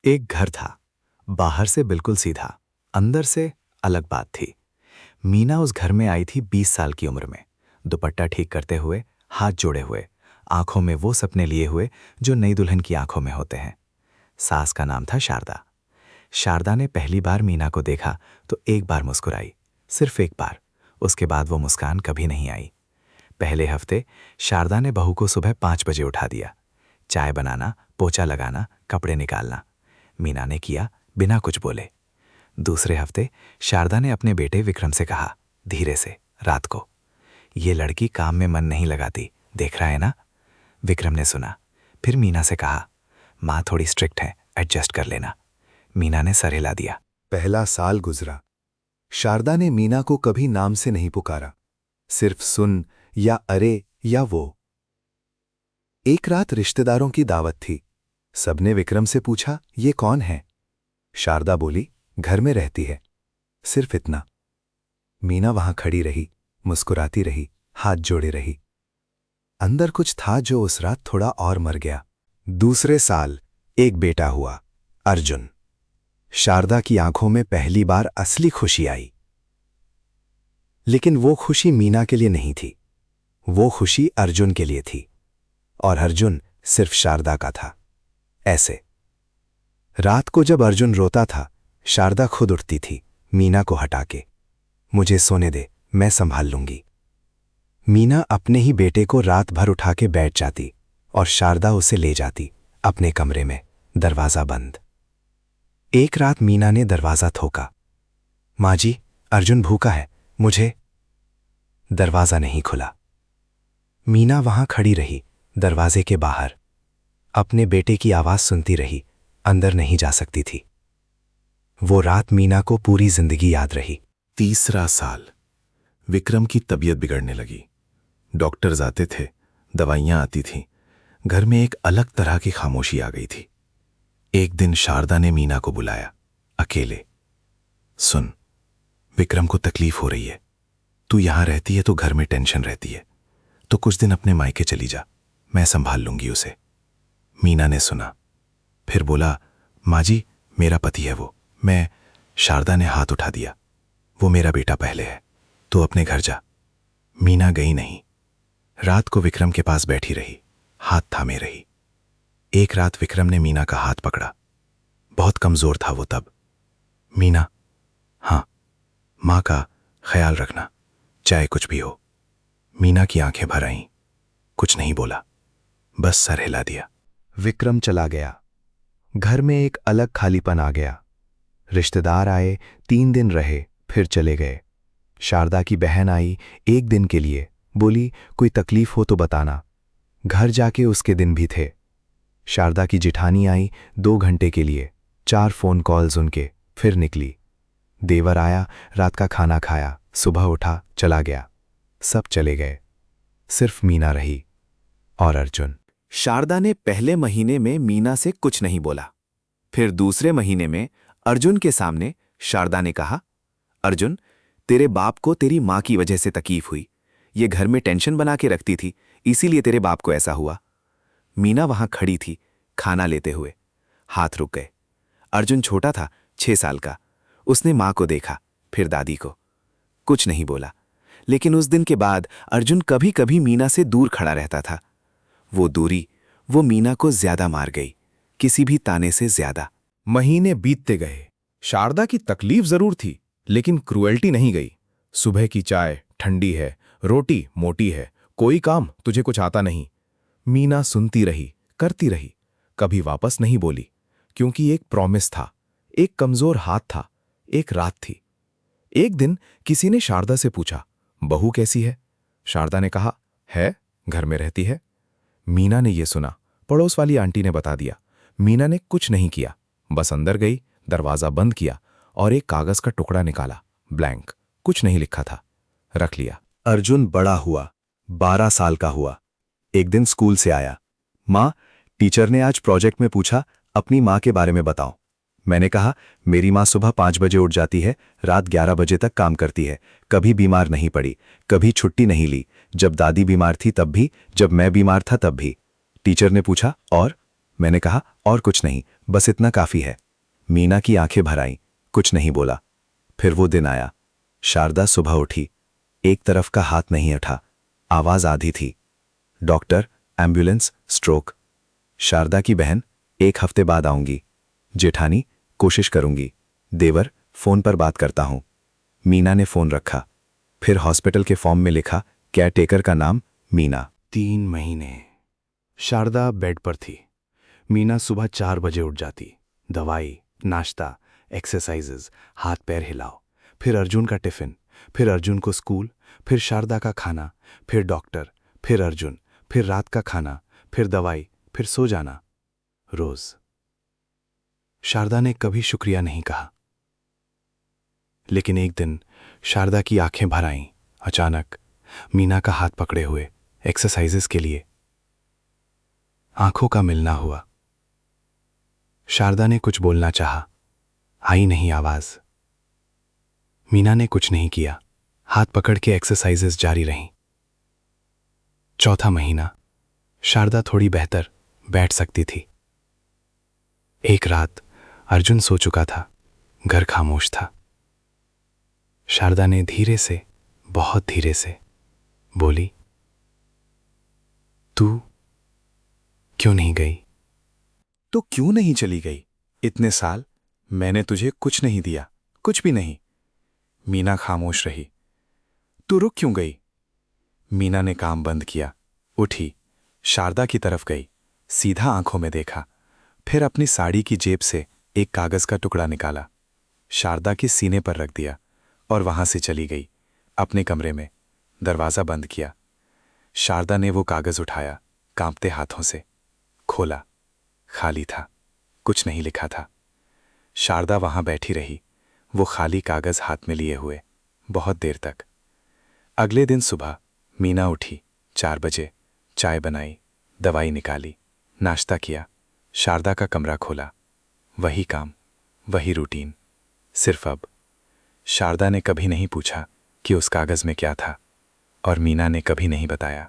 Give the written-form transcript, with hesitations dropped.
एक घर था। बाहर से बिल्कुल सीधा, अंदर से अलग बात थी। मीना उस घर में आई थी 20 साल की उम्र में, दुपट्टा ठीक करते हुए, हाथ जोड़े हुए, आंखों में वो सपने लिए हुए जो नई दुल्हन की आंखों में होते हैं। सास का नाम था शारदा। शारदा ने पहली बार मीना को देखा तो एक बार मुस्कुराई, सिर्फ एक बार। उसके बाद वो मुस्कान कभी नहीं आई। पहले हफ्ते शारदा ने बहू को सुबह 5 बजे उठा दिया। चाय बनाना, पोछा लगाना, कपड़े निकालना मीना ने किया बिना कुछ बोले। दूसरे हफ्ते शारदा ने अपने बेटे विक्रम से कहा, धीरे से, रात को, ये लड़की काम में मन नहीं लगाती, देख रहा है ना। विक्रम ने सुना। फिर मीना से कहा, माँ थोड़ी स्ट्रिक्ट है, एडजस्ट कर लेना। मीना ने सर हिला दिया। पहला साल गुजरा। शारदा ने मीना को कभी नाम से नहीं पुकारा, सिर्फ सुन या अरे या वो। एक रात रिश्तेदारों की दावत थी। सबने विक्रम से पूछा, ये कौन है? शारदा बोली, घर में रहती है, सिर्फ इतना। मीना वहां खड़ी रही, मुस्कुराती रही, हाथ जोड़े रही। अंदर कुछ था जो उस रात थोड़ा और मर गया। दूसरे साल एक बेटा हुआ, अर्जुन। शारदा की आंखों में पहली बार असली खुशी आई। लेकिन वो खुशी मीना के लिए नहीं थी, वो खुशी अर्जुन के लिए थी। और अर्जुन सिर्फ शारदा का था। ऐसे रात को जब अर्जुन रोता था, शारदा खुद उठती थी, मीना को हटा के। मुझे सोने दे, मैं संभाल लूंगी। मीना अपने ही बेटे को रात भर उठा के बैठ जाती और शारदा उसे ले जाती अपने कमरे में, दरवाजा बंद। एक रात मीना ने दरवाजा ठोका। माँ जी, अर्जुन भूखा है, मुझे। दरवाजा नहीं खुला। मीना वहां खड़ी रही, दरवाजे के बाहर, अपने बेटे की आवाज सुनती रही, अंदर नहीं जा सकती थी। वो रात मीना को पूरी जिंदगी याद रही। तीसरा साल। विक्रम की तबीयत बिगड़ने लगी। डॉक्टर्स आते थे, दवाइयां आती थीं। घर में एक अलग तरह की खामोशी आ गई थी। एक दिन शारदा ने मीना को बुलाया, अकेले। सुन, विक्रम को तकलीफ हो रही है। तू यहां रहती है तो घर में टेंशन रहती है, तो कुछ दिन अपने मायके चली जा, मैं संभाल लूंगी उसे। मीना ने सुना, फिर बोला, माँ जी, मेरा पति है वो, मैं। शारदा ने हाथ उठा दिया, वो मेरा बेटा पहले है, तो अपने घर जा। मीना गई नहीं। रात को विक्रम के पास बैठी रही, हाथ थामे रही। एक रात विक्रम ने मीना का हाथ पकड़ा। बहुत कमजोर था वो तब। मीना, हाँ, मां का ख्याल रखना, चाहे कुछ भी हो। मीना की आंखें भर आईं, कुछ नहीं बोला, बस सर हिला दिया। विक्रम चला गया। घर में एक अलग खालीपन आ गया। रिश्तेदार आए, 3 दिन रहे, फिर चले गए। शारदा की बहन आई 1 दिन के लिए, बोली, कोई तकलीफ हो तो बताना। घर जाके उसके दिन भी थे। शारदा की जिठानी आई 2 घंटे के लिए, 4 फोन कॉल्स उनके, फिर निकली। देवर आया, रात का खाना खाया, सुबह उठा, चला गया। सब चले गए, सिर्फ मीना रही और अर्जुन। शारदा ने पहले महीने में मीना से कुछ नहीं बोला। फिर दूसरे महीने में अर्जुन के सामने शारदा ने कहा, अर्जुन, तेरे बाप को तेरी मां की वजह से तकलीफ हुई। ये घर में टेंशन बना के रखती थी, इसीलिए तेरे बाप को ऐसा हुआ। मीना वहां खड़ी थी, खाना लेते हुए। हाथ रुक गए। अर्जुन छोटा था, 6 साल का। उसने मां को देखा, फिर दादी को। कुछ नहीं बोला। लेकिन उस दिन के बाद अर्जुन कभी कभी मीना से दूर खड़ा रहता था। वो दूरी, वो मीना को ज्यादा मार गई, किसी भी ताने से ज्यादा। महीने बीतते गए। शारदा की तकलीफ जरूर थी, लेकिन क्रूएल्टी नहीं गई। सुबह की चाय ठंडी है, रोटी मोटी है, कोई काम तुझे कुछ आता नहीं। मीना सुनती रही, करती रही, कभी वापस नहीं बोली, क्योंकि एक प्रॉमिस था, एक कमजोर हाथ था, एक रात थी। एक दिन किसी ने शारदा से पूछा, बहू कैसी है? शारदा ने कहा, है, घर में रहती है। मीना ने यह सुना, पड़ोस वाली आंटी ने बता दिया। मीना ने कुछ नहीं किया, बस अंदर गई, दरवाजा बंद किया और एक कागज का टुकड़ा निकाला, ब्लैंक, कुछ नहीं लिखा था, रख लिया। अर्जुन बड़ा हुआ, 12 साल का हुआ। एक दिन स्कूल से आया। माँ, टीचर ने आज प्रोजेक्ट में पूछा, अपनी माँ के बारे में बताओ। मैंने कहा, मेरी माँ सुबह 5 बजे उठ जाती है, रात 11 बजे तक काम करती है, कभी बीमार नहीं पड़ी, कभी छुट्टी नहीं ली, जब दादी बीमार थी तब भी, जब मैं बीमार था तब भी। टीचर ने पूछा, और? मैंने कहा, और कुछ नहीं, बस इतना काफी है। मीना की आंखें भर आईं, कुछ नहीं बोला। फिर वो दिन आया। शारदा सुबह उठी, एक तरफ का हाथ नहीं उठा, आवाज आधी थी। Doctor, ambulance, stroke. शारदा की बहन, 1 हफ्ते बाद आऊंगी। जेठानी, कोशिश करूंगी। देवर, फोन पर बात करता हूं। मीना ने फोन रखा। फिर हॉस्पिटल के फॉर्म में लिखा, केयरटेकर का नाम मीना। 3 महीने। शारदा बेड पर थी। मीना सुबह 4 बजे उठ जाती। दवाई, नाश्ता, एक्सरसाइजेज, हाथ पैर हिलाओ। फिर अर्जुन का टिफिन, फिर अर्जुन को स्कूल, फिर शारदा का खाना, फिर डॉक्टर, फिर अर्जुन, फिर रात का खाना, फिर दवाई, फिर सो जाना। रोज। शारदा ने कभी शुक्रिया नहीं कहा। लेकिन एक दिन शारदा की आंखें भर आईं, अचानक, मीना का हाथ पकड़े हुए, एक्सरसाइजेस के लिए। आंखों का मिलना हुआ। शारदा ने कुछ बोलना चाहा, आई नहीं आवाज। मीना ने कुछ नहीं किया, हाथ पकड़ के एक्सरसाइजेस जारी रहीं। 4था महीना। शारदा थोड़ी बेहतर बैठ सकती थी। एक रात अर्जुन सो चुका था, घर खामोश था। शारदा ने धीरे से, बहुत धीरे से बोली, तू क्यों नहीं गई? तो क्यों नहीं चली गई? इतने साल मैंने तुझे कुछ नहीं दिया, कुछ भी नहीं। मीना खामोश रही। तू रुक क्यों गई? मीना ने काम बंद किया, उठी, शारदा की तरफ गई, सीधा आंखों में देखा, फिर अपनी साड़ी की जेब से एक कागज का टुकड़ा निकाला, शारदा के सीने पर रख दिया और वहां से चली गई अपने कमरे में। दरवाजा बंद किया। शारदा ने वो कागज उठाया, कांपते हाथों से खोला। खाली था, कुछ नहीं लिखा था। शारदा वहां बैठी रही, वो खाली कागज हाथ में लिए हुए, बहुत देर तक। अगले दिन सुबह मीना उठी, 4 बजे, चाय बनाई, दवाई निकाली, नाश्ता किया, शारदा का कमरा खोला। वही काम, वही रूटीन। सिर्फ अब शारदा ने कभी नहीं पूछा कि उस कागज में क्या था, और मीना ने कभी नहीं बताया।